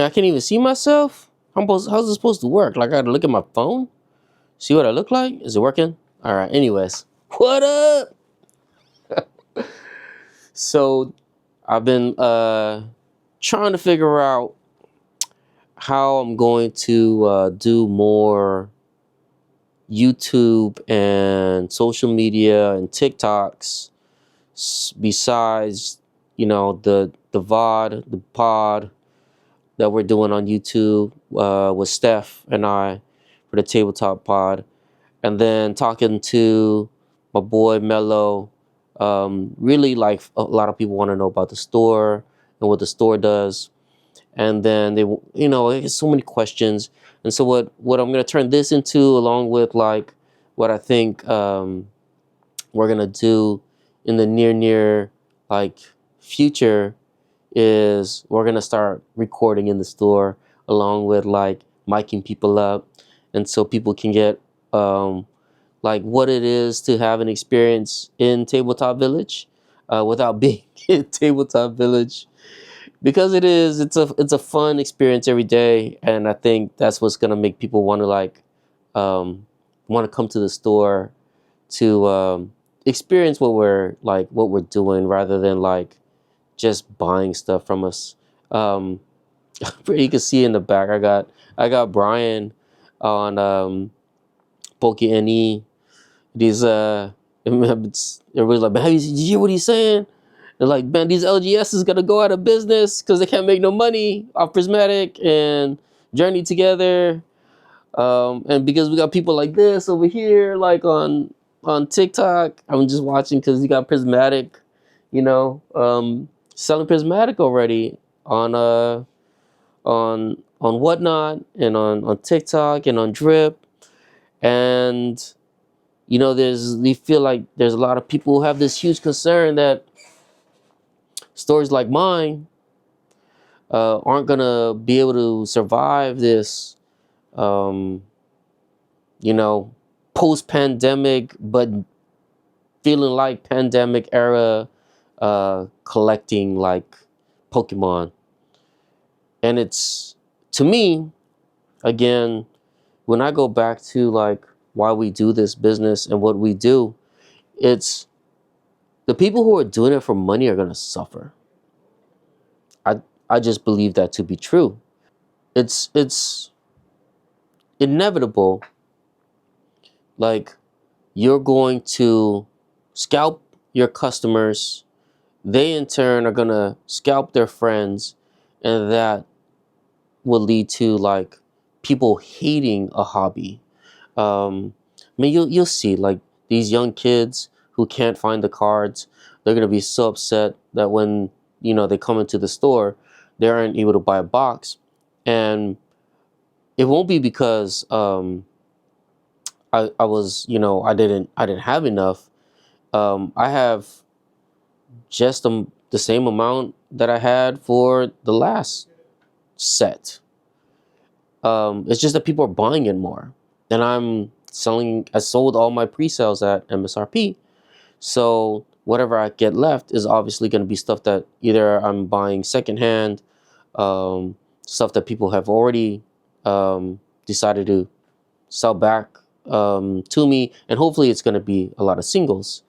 Man, I can't even see myself. How's it supposed to work? Like I gotta look at my phone, see what I look like. Is it working? All right. Anyways, what up? So I've been trying to figure out how I'm going to do more YouTube and social media and TikToks besides, the VOD, the pod that we're doing on YouTube with Steph and I for the tabletop pod, and then talking to my boy Mello. Really, like a lot of people want to know about the store and what the store does, and then there's so many questions. And so what I'm gonna turn this into, along with like what I think we're gonna do in the near like future, is we're gonna start recording in the store along with like miking people up, and so people can get like what it is to have an experience in Tabletop Village without being in Tabletop Village, because it's a fun experience every day, and I think that's what's gonna make people want to um, want to come to the store to experience what we're doing, rather than like just buying stuff from us. Um, you can see in the back, I got Brian on Poke NE. These everybody's like, man, did you hear what he's saying? They're like, man, these LGS is gonna go out of business because they can't make no money off Prismatic and Journey Together. And because we got people like this over here, like on TikTok, I'm just watching because you got Prismatic, selling Prismatic already on Whatnot and on TikTok and on Drip. And we feel like there's a lot of people who have this huge concern that stores like mine aren't gonna be able to survive this, um, post-pandemic, but feeling like pandemic era collecting like Pokemon. And it's, to me, again, when I go back to like why we do this business and what we do, it's the people who are doing it for money are gonna suffer. I just believe that to be true. It's inevitable. Like, you're going to scalp your customers, they in turn are gonna scalp their friends, and that will lead to like people hating a hobby. I mean, you'll see like these young kids who can't find the cards. They're gonna be so upset that when they come into the store, they aren't able to buy a box, and it won't be because I was I didn't have enough. I have just the same amount that I had for the last set. It's just that people are buying it more, and I sold all my pre-sales at MSRP. So whatever I get left is obviously going to be stuff that either I'm buying secondhand, stuff that people have already decided to sell back to me, and hopefully it's going to be a lot of singles,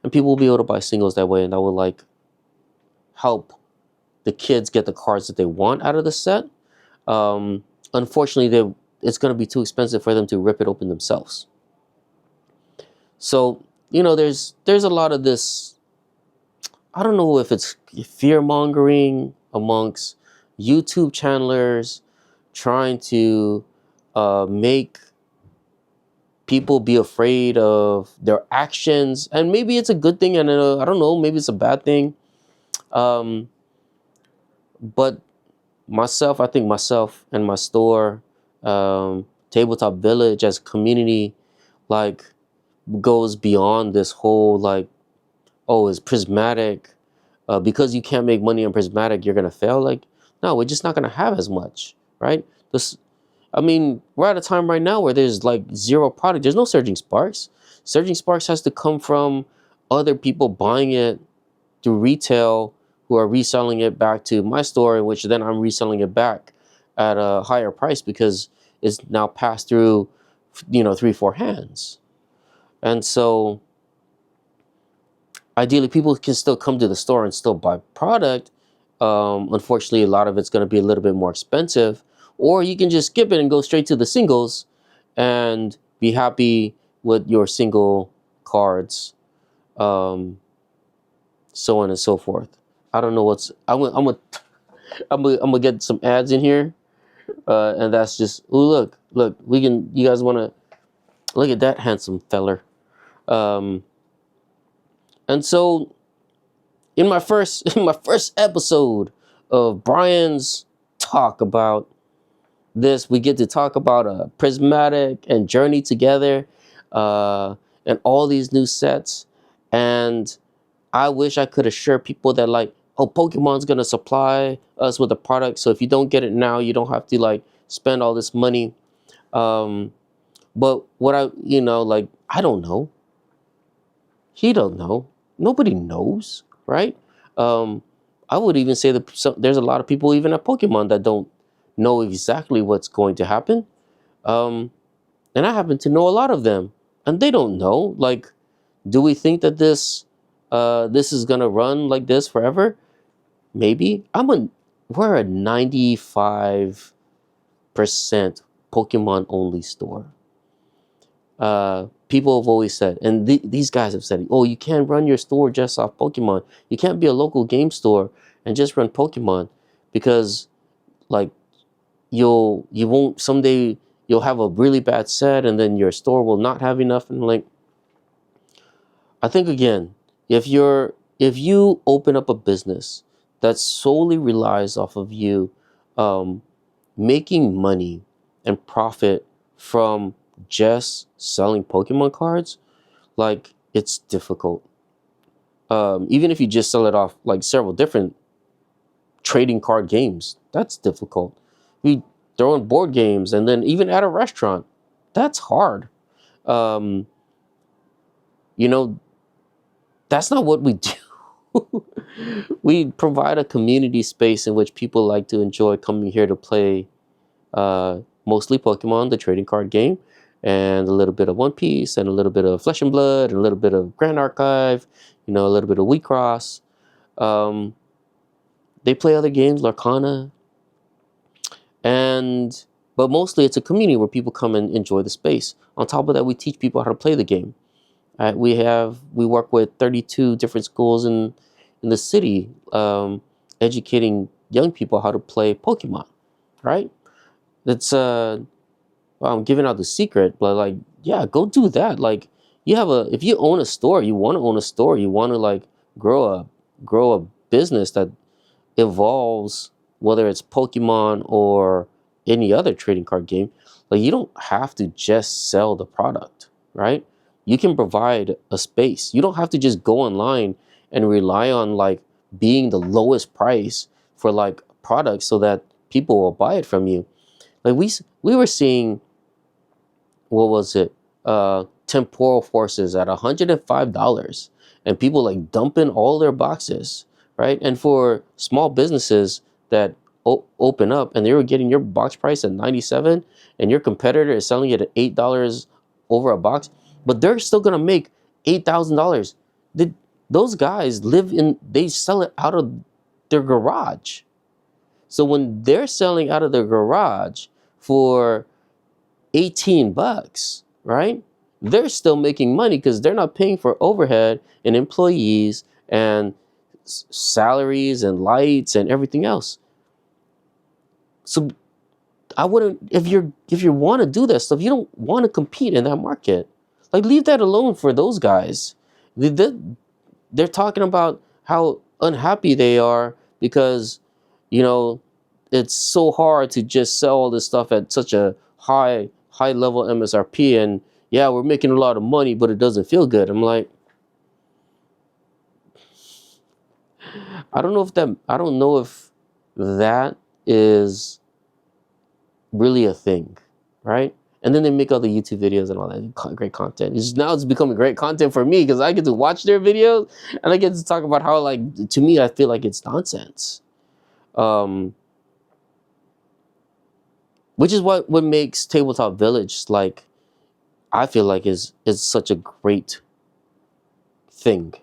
and people will be able to buy singles that way, and that will like help the kids get the cards that they want out of the set. Unfortunately, it's going to be too expensive for them to rip it open themselves. So there's a lot of this. I don't know if it's fear mongering amongst YouTube channelers trying to make people be afraid of their actions, and maybe it's a good thing, and I don't know, maybe it's a bad thing. Um, but I think myself and my store, Tabletop Village as a community, like goes beyond this whole like, oh, is Prismatic, because you can't make money on Prismatic, you're gonna fail. Like, no, we're just not gonna have as much, right? I mean, we're at a time right now where there's like zero product. There's no Surging Sparks. Surging Sparks has to come from other people buying it through retail, who are reselling it back to my store, in which then I'm reselling it back. at a higher price because it's now passed through, 3, 4 hands. And so ideally people can still come to the store and still buy product. Unfortunately, a lot of it's going to be a little bit more expensive, or you can just skip it and go straight to the singles and be happy with your single cards, um, so on and so forth. I don't know what's I'm gonna get some ads in here, and that's just, oh, look, you guys want to look at that handsome feller. um, and so in my first in my first episode of Brian's talk about this, we get to talk about a Prismatic and Journey together, and all these new sets. And I wish I could assure people that, like, oh, Pokemon's gonna supply us with a product, so if you don't get it now, you don't have to like spend all this money. Um, but what like, I don't know. He don't know. Nobody knows, right? Um, I would even say that there's a lot of people even at Pokemon that don't know exactly what's going to happen. Um, and I happen to know a lot of them, and they don't know. Like, do we think that this is gonna run like this forever? Maybe. We're a 95% Pokemon only store. People have always said, and these guys have said, oh, you can't run your store just off Pokemon. You can't be a local game store and just run Pokemon, because like you won't someday you'll have a really bad set and then your store will not have enough. And like, I think again, if you open up a business that solely relies off of you, um, making money and profit from just selling Pokemon cards, like, it's difficult. Even if you just sell it off like several different trading card games, that's difficult. We throw in board games, and then even at a restaurant, that's hard. Um, you know, that's not what we do. We provide a community space in which people like to enjoy coming here to play, mostly Pokemon, the trading card game, and a little bit of One Piece, and a little bit of Flesh and Blood, and a little bit of Grand Archive, a little bit of Wheat Cross. Um, they play other games, Larcana, and but mostly it's a community where people come and enjoy the space. On top of that, we teach people how to play the game. We work with 32 different schools in the city, educating young people how to play Pokemon. Right? It's I'm giving out the secret, but like, yeah, go do that. Like, if you own a store, you want to own a store, you want to like grow a business that evolves, whether it's Pokemon or any other trading card game. Like, you don't have to just sell the product, right? You can provide a space. You don't have to just go online and rely on like being the lowest price for like products so that people will buy it from you. Like, we were seeing, what was it? Temporal Forces at $105, and people like dumping all their boxes, right? And for small businesses that open up, and they were getting your box price at 97, and your competitor is selling it at $8 over a box, but they're still gonna make $8,000. Those guys they sell it out of their garage. So when they're selling out of their garage for $18, right? They're still making money because they're not paying for overhead and employees and salaries and lights and everything else. So I wouldn't, if you want to do that stuff, you don't want to compete in that market. Like, leave that alone for those guys. They're talking about how unhappy they are because, you know, it's so hard to just sell all this stuff at such a high level MSRP, and yeah, we're making a lot of money, but it doesn't feel good. I'm like, I don't know if that is really a thing, right? And then they make all the YouTube videos and all that great content. It's becoming great content for me because I get to watch their videos and I get to talk about how, like, to me, I feel like it's nonsense. Um, which is what makes Tabletop Village, like, I feel like is such a great thing,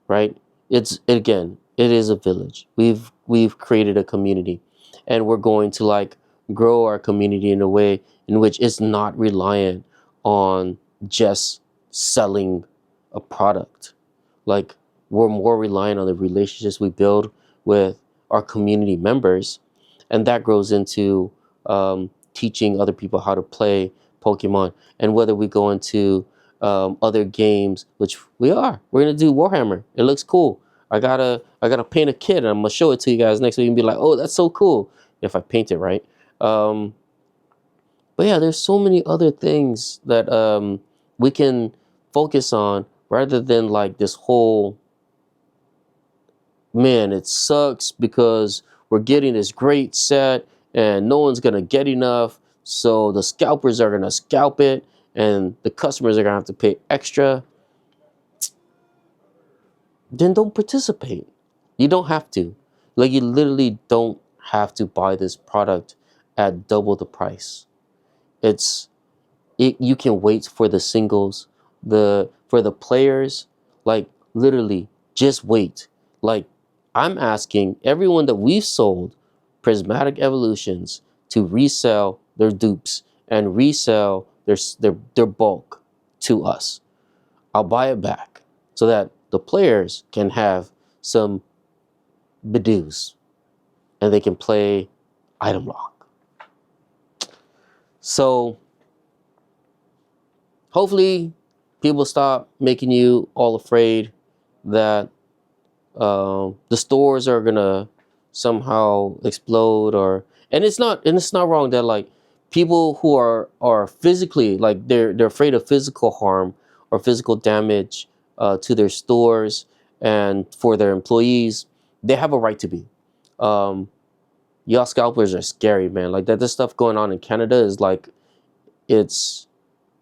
right? It's, again, it is a village. We've created a community, and we're going to, like, grow our community in a way in which it's not reliant on just selling a product. Like, we're more reliant on the relationships we build with our community members, and that grows into teaching other people how to play Pokemon. And whether we go into other games, which we're gonna do Warhammer. It looks cool. I gotta paint a kit, and I'm gonna show it to you guys next week and be like, oh, that's so cool, if I paint it right. Um, but yeah, there's so many other things that we can focus on, rather than like this whole, man, it sucks because we're getting this great set and no one's gonna get enough, so the scalpers are gonna scalp it and the customers are gonna have to pay extra. Then don't participate. You don't have to. Like, you literally don't have to buy this product at double the price. It's you can wait for the singles, for the players, like, literally just wait. Like, I'm asking everyone that we've sold Prismatic Evolutions to resell their dupes and resell their bulk to us. I'll buy it back so that the players can have some Bidoos and they can play item lock. So hopefully people stop making you all afraid that the stores are gonna somehow explode, and it's not wrong that, like, people who are physically, like, they're afraid of physical harm or physical damage to their stores and for their employees. They have a right to be. um Y'all scalpers are scary, man. Like, that this stuff going on in Canada is like, it's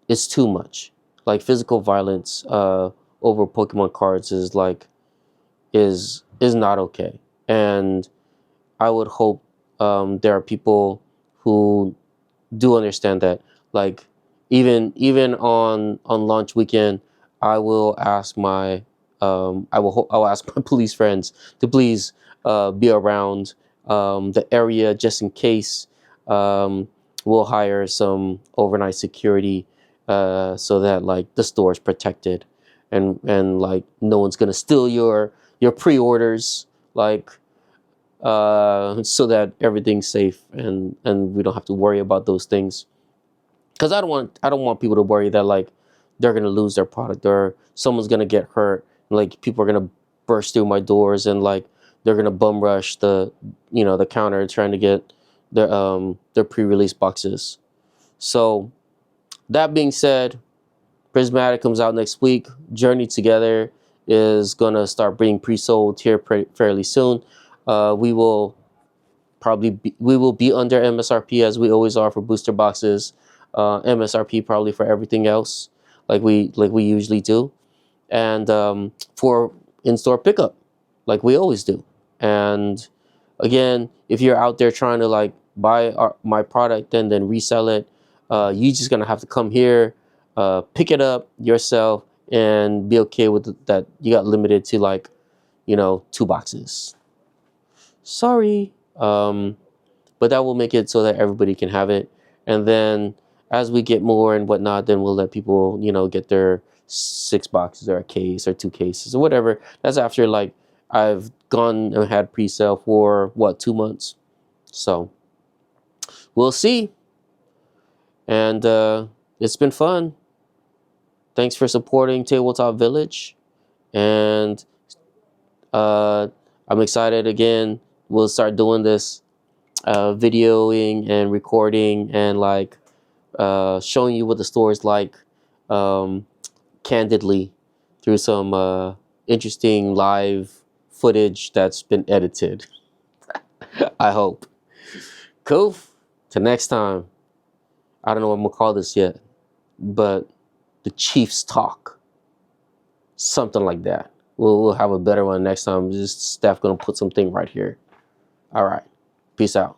too much. Like, physical violence over Pokemon cards is like, is not okay. And I would hope there are people who do understand that. Like, even on launch weekend, I will ask my I will ask my police friends to please be around the area, just in case. We'll hire some overnight security so that, like, the store is protected, and like, no one's gonna steal your pre-orders, like, so that everything's safe, and we don't have to worry about those things. Because I don't want people to worry that, like, they're gonna lose their product, or someone's gonna get hurt. Like, people are gonna burst through my doors, and, like, they're gonna bum rush the counter trying to get their pre-release boxes. So that being said, Prismatic comes out next week. Journey Together is gonna start being pre-sold here fairly soon. We will be under MSRP, as we always are for booster boxes. MSRP probably for everything else, like we usually do, and for in-store pickup, like we always do. And again, if you're out there trying to, like, buy my product and then resell it, you just gonna have to come here, pick it up yourself, and be okay with that you got limited to, like, 2 boxes. Sorry. But that will make it so that everybody can have it. And then as we get more and whatnot, then we'll let people, get their 6 boxes or a case or 2 cases or whatever. That's after, like, I've gone and had pre-sale for 2 months. So we'll see. And it's been fun. Thanks for supporting Tabletop Village. And I'm excited again. We'll start doing this videoing and recording and, like, showing you what the store is like, candidly, through some interesting live footage that's been edited. I hope. Cool. Till next time. I don't know what I'm gonna call this yet, but the Chiefs talk, something like that. We'll have a better one next time. Just Steph gonna put something right here. All right. Peace out.